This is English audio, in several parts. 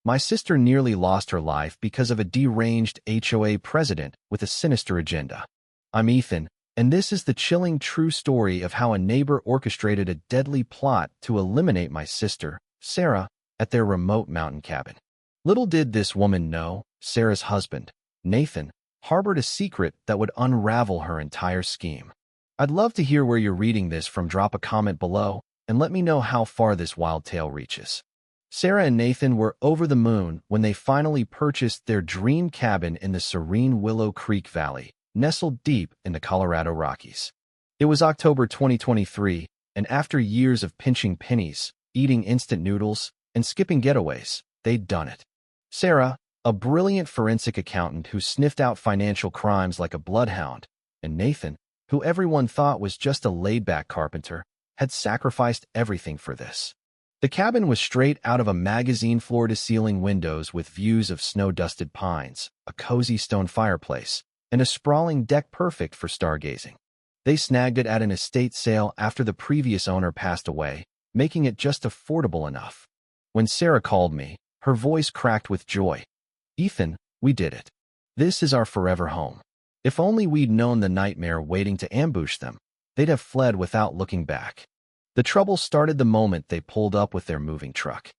My sister nearly lost her life because of a deranged HOA president with a sinister agenda. I'm Ethan, and this is the chilling true story of how a neighbor orchestrated a deadly plot to eliminate my sister, Sarah, at their remote mountain cabin. Little did this woman know, Sarah's husband, Nathan, harbored a secret that would unravel her entire scheme. I'd love to hear where you're reading this from. Drop a comment below, and let me know how far this wild tale reaches. Sarah and Nathan were over the moon when they finally purchased their dream cabin in the serene Willow Creek Valley, nestled deep in the Colorado Rockies. It was October 2023, and after years of pinching pennies, eating instant noodles, and skipping getaways, they'd done it. Sarah, a brilliant forensic accountant who sniffed out financial crimes like a bloodhound, and Nathan, who everyone thought was just a laid-back carpenter, had sacrificed everything for this. The cabin was straight out of a magazine, floor-to-ceiling windows with views of snow-dusted pines, a cozy stone fireplace, and a sprawling deck perfect for stargazing. They snagged it at an estate sale after the previous owner passed away, making it just affordable enough. When Sarah called me, her voice cracked with joy. "Ethan, we did it. This is our forever home." If only we'd known the nightmare waiting to ambush them, they'd have fled without looking back. The trouble started the moment they pulled up with their moving truck.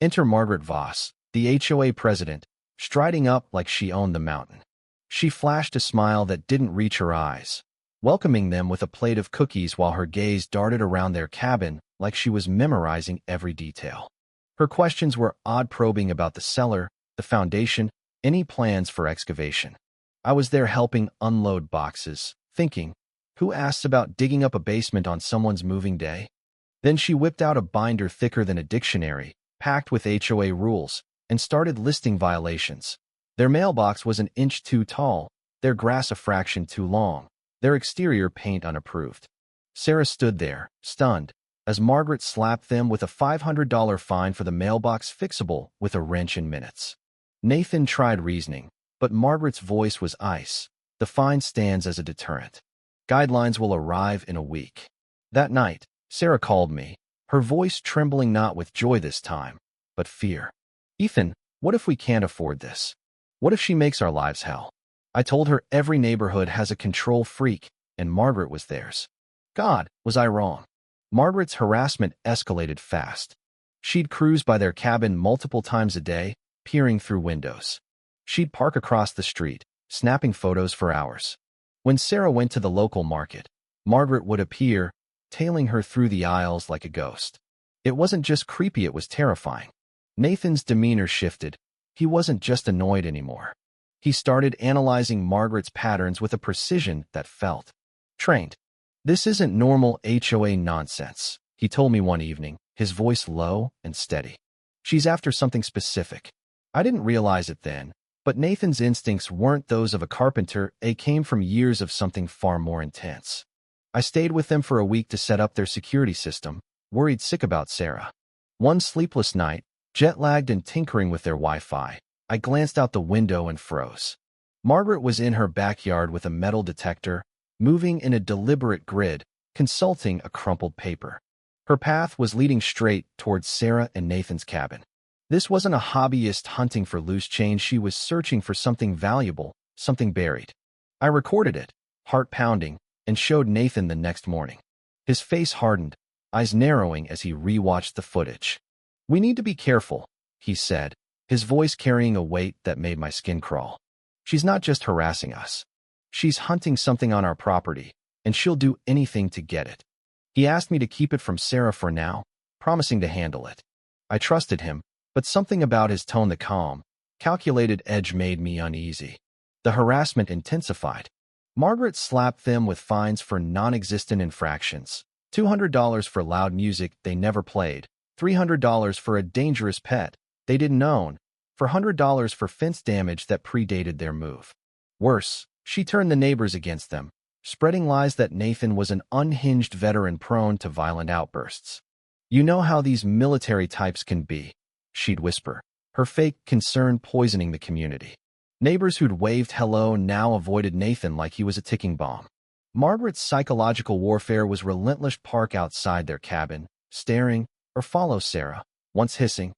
Enter Margaret Voss, the HOA president, striding up like she owned the mountain. She flashed a smile that didn't reach her eyes, welcoming them with a plate of cookies while her gaze darted around their cabin like she was memorizing every detail. Her questions were odd, probing about the cellar, the foundation, any plans for excavation. I was there helping unload boxes, thinking, who asks about digging up a basement on someone's moving day? Then she whipped out a binder thicker than a dictionary, packed with HOA rules, and started listing violations. Their mailbox was an inch too tall, their grass a fraction too long, their exterior paint unapproved. Sarah stood there, stunned, as Margaret slapped them with a $500 fine for the mailbox fixable with a wrench in minutes. Nathan tried reasoning, but Margaret's voice was ice. "The fine stands as a deterrent. Guidelines will arrive in a week." That night, Sarah called me, her voice trembling not with joy this time, but fear. "Ethan, what if we can't afford this? What if she makes our lives hell?" I told her every neighborhood has a control freak, and Margaret was theirs. God, was I wrong? Margaret's harassment escalated fast. She'd cruise by their cabin multiple times a day, peering through windows. She'd park across the street, snapping photos for hours. When Sarah went to the local market, Margaret would appear, tailing her through the aisles like a ghost. It wasn't just creepy, it was terrifying. Nathan's demeanor shifted. He wasn't just annoyed anymore. He started analyzing Margaret's patterns with a precision that felt trained. "This isn't normal HOA nonsense," he told me one evening, his voice low and steady. "She's after something specific." I didn't realize it then, but Nathan's instincts weren't those of a carpenter. They came from years of something far more intense. I stayed with them for a week to set up their security system, worried sick about Sarah. One sleepless night, jet-lagged and tinkering with their Wi-Fi, I glanced out the window and froze. Margaret was in her backyard with a metal detector, moving in a deliberate grid, consulting a crumpled paper. Her path was leading straight towards Sarah and Nathan's cabin. This wasn't a hobbyist hunting for loose change. She was searching for something valuable, something buried. I recorded it, heart pounding, and showed Nathan the next morning. His face hardened, eyes narrowing as he rewatched the footage. "We need to be careful," he said, his voice carrying a weight that made my skin crawl. "She's not just harassing us. She's hunting something on our property, and she'll do anything to get it." He asked me to keep it from Sarah for now, promising to handle it. I trusted him, but something about his tone, the calm, calculated edge, made me uneasy. The harassment intensified. Margaret slapped them with fines for non-existent infractions, $200 for loud music they never played, $300 for a dangerous pet they didn't own, $400 for fence damage that predated their move. Worse, she turned the neighbors against them, spreading lies that Nathan was an unhinged veteran prone to violent outbursts. "You know how these military types can be," she'd whisper, her fake concern poisoning the community. Neighbors who'd waved hello now avoided Nathan like he was a ticking bomb. Margaret's psychological warfare was relentless. Park outside their cabin, staring, or follow Sarah, once hissing,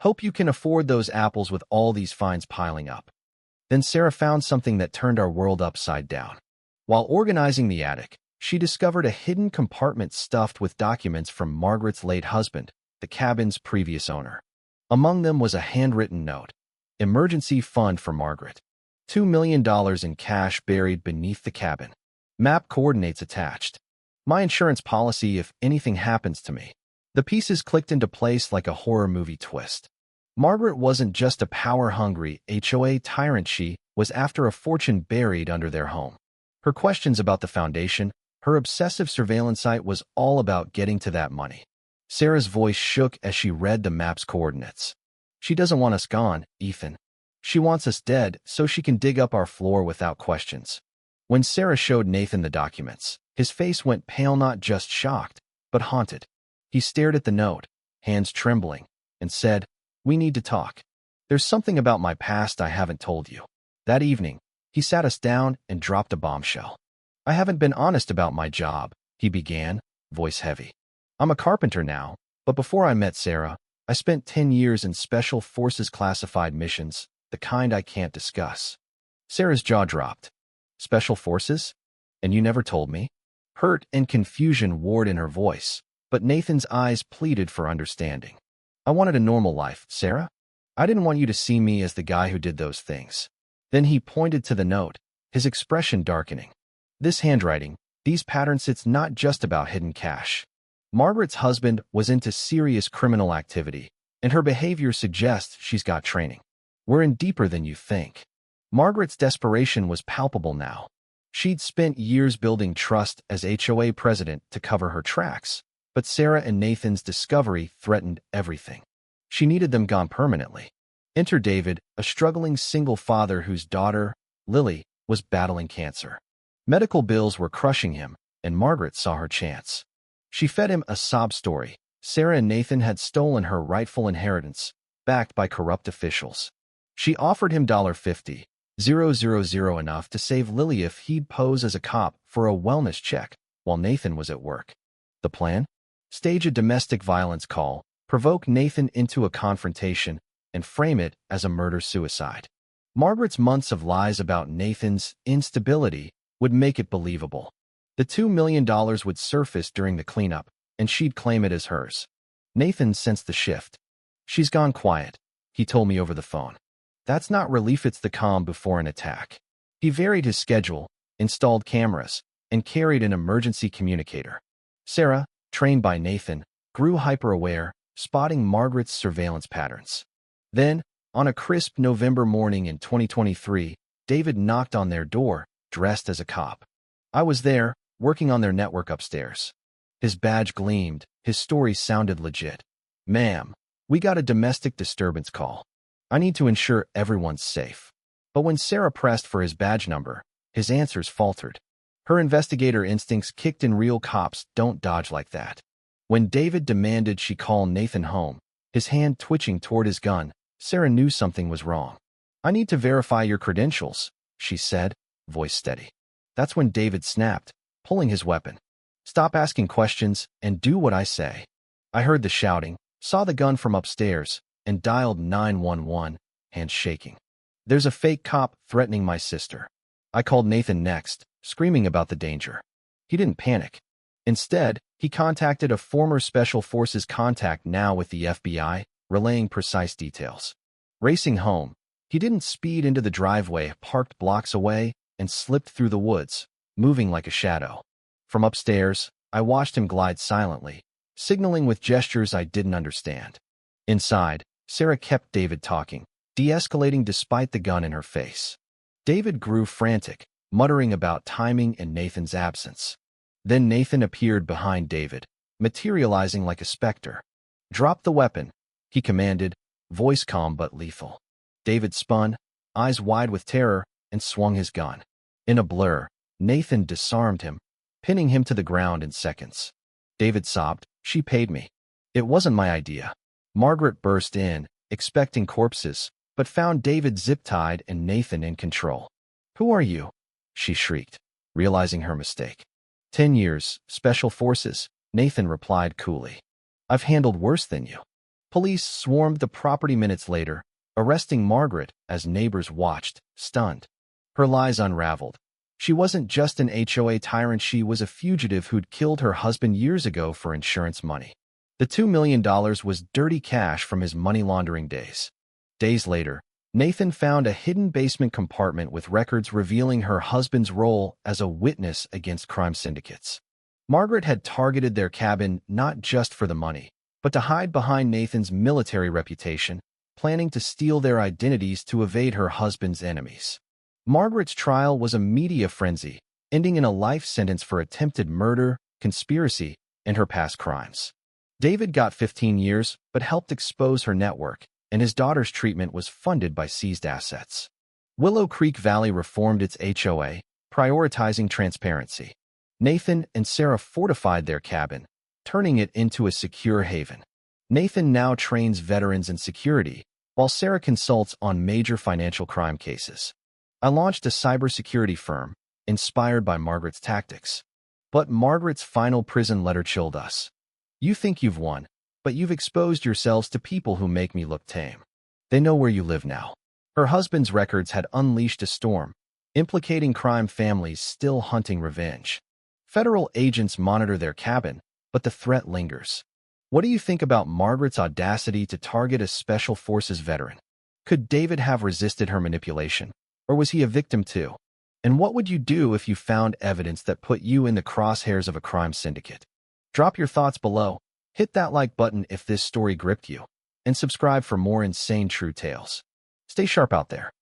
Hope you can afford those apples with all these fines piling up. Then Sarah found something that turned our world upside down. While organizing the attic, she discovered a hidden compartment stuffed with documents from Margaret's late husband, the cabin's previous owner. Among them was a handwritten note. Emergency fund for Margaret. $2 million in cash buried beneath the cabin. Map coordinates attached. My insurance policy if anything happens to me. The pieces clicked into place like a horror movie twist. Margaret wasn't just a power-hungry HOA tyrant, she was after a fortune buried under their home. Her questions about the foundation, her obsessive surveillance site was all about getting to that money. Sarah's voice shook as she read the map's coordinates. She doesn't want us gone, Ethan. She wants us dead so she can dig up our floor without questions. When Sarah showed Nathan the documents, his face went pale, not just shocked, but haunted. He stared at the note, hands trembling, and said, "We need to talk. There's something about my past I haven't told you." That evening, he sat us down and dropped a bombshell. "I haven't been honest about my job," he began, voice heavy. "I'm a carpenter now, but before I met Sarah, I spent 10 years in Special Forces classified missions, the kind I can't discuss." Sarah's jaw dropped. "Special Forces? And you never told me?" Hurt and confusion warred in her voice, but Nathan's eyes pleaded for understanding. "I wanted a normal life, Sarah. I didn't want you to see me as the guy who did those things." Then he pointed to the note, his expression darkening. "This handwriting, these patterns, it's not just about hidden cash. Margaret's husband was into serious criminal activity, and her behavior suggests she's got training. We're in deeper than you think." Margaret's desperation was palpable now. She'd spent years building trust as HOA president to cover her tracks, but Sarah and Nathan's discovery threatened everything. She needed them gone permanently. Enter David, a struggling single father whose daughter, Lily, was battling cancer. Medical bills were crushing him, and Margaret saw her chance. She fed him a sob story. Sarah and Nathan had stolen her rightful inheritance, backed by corrupt officials. She offered him $50,000 enough to save Lily if he'd pose as a cop for a wellness check while Nathan was at work. The plan? Stage a domestic violence call, provoke Nathan into a confrontation, and frame it as a murder-suicide. Margaret's months of lies about Nathan's instability would make it believable. The $2 million would surface during the cleanup, and she'd claim it as hers. Nathan sensed the shift. "She's gone quiet," he told me over the phone. "That's not relief, it's the calm before an attack." He varied his schedule, installed cameras, and carried an emergency communicator. Sarah, trained by Nathan, grew hyper-aware, spotting Margaret's surveillance patterns. Then, on a crisp November morning in 2023, David knocked on their door, dressed as a cop. I was there, working on their network upstairs. His badge gleamed, his story sounded legit. "Ma'am, we got a domestic disturbance call. I need to ensure everyone's safe." But when Sarah pressed for his badge number, his answers faltered. Her investigator instincts kicked in. Real cops don't dodge like that. When David demanded she call Nathan home, his hand twitching toward his gun, Sarah knew something was wrong. "I need to verify your credentials," she said, voice steady. That's when David snapped, pulling his weapon. "Stop asking questions and do what I say." I heard the shouting, saw the gun from upstairs, and dialed 911, hands shaking. "There's a fake cop threatening my sister." I called Nathan next, screaming about the danger. He didn't panic. Instead, he contacted a former Special Forces contact now with the FBI, relaying precise details. Racing home, he didn't speed into the driveway parked blocks away and slipped through the woods, moving like a shadow. From upstairs, I watched him glide silently, signaling with gestures I didn't understand. Inside, Sarah kept David talking, de-escalating despite the gun in her face. David grew frantic, muttering about timing and Nathan's absence. Then Nathan appeared behind David, materializing like a specter. "Drop the weapon," he commanded, voice calm but lethal. David spun, eyes wide with terror, and swung his gun. In a blur, Nathan disarmed him, pinning him to the ground in seconds. David sobbed, "She paid me. It wasn't my idea." Margaret burst in, expecting corpses, but found David zip-tied and Nathan in control. "Who are you?" she shrieked, realizing her mistake. 10 years, Special Forces, Nathan replied coolly. "I've handled worse than you." Police swarmed the property minutes later, arresting Margaret as neighbors watched, stunned. Her lies unraveled. She wasn't just an HOA tyrant, she was a fugitive who'd killed her husband years ago for insurance money. The $2 million was dirty cash from his money laundering days. Days later, Nathan found a hidden basement compartment with records revealing her husband's role as a witness against crime syndicates. Margaret had targeted their cabin not just for the money, but to hide behind Nathan's military reputation, planning to steal their identities to evade her husband's enemies. Margaret's trial was a media frenzy, ending in a life sentence for attempted murder, conspiracy, and her past crimes. David got 15 years, but helped expose her network, and his daughter's treatment was funded by seized assets. Willow Creek Valley reformed its HOA, prioritizing transparency. Nathan and Sarah fortified their cabin, turning it into a secure haven. Nathan now trains veterans in security, while Sarah consults on major financial crime cases. I launched a cybersecurity firm, inspired by Margaret's tactics. But Margaret's final prison letter chilled us. You think you've won, but you've exposed yourselves to people who make me look tame. They know where you live now. Her husband's records had unleashed a storm, implicating crime families still hunting revenge. Federal agents monitor their cabin, but the threat lingers. What do you think about Margaret's audacity to target a Special Forces veteran? Could David have resisted her manipulation, or was he a victim too? And what would you do if you found evidence that put you in the crosshairs of a crime syndicate? Drop your thoughts below, hit that like button if this story gripped you, and subscribe for more insane true tales. Stay sharp out there.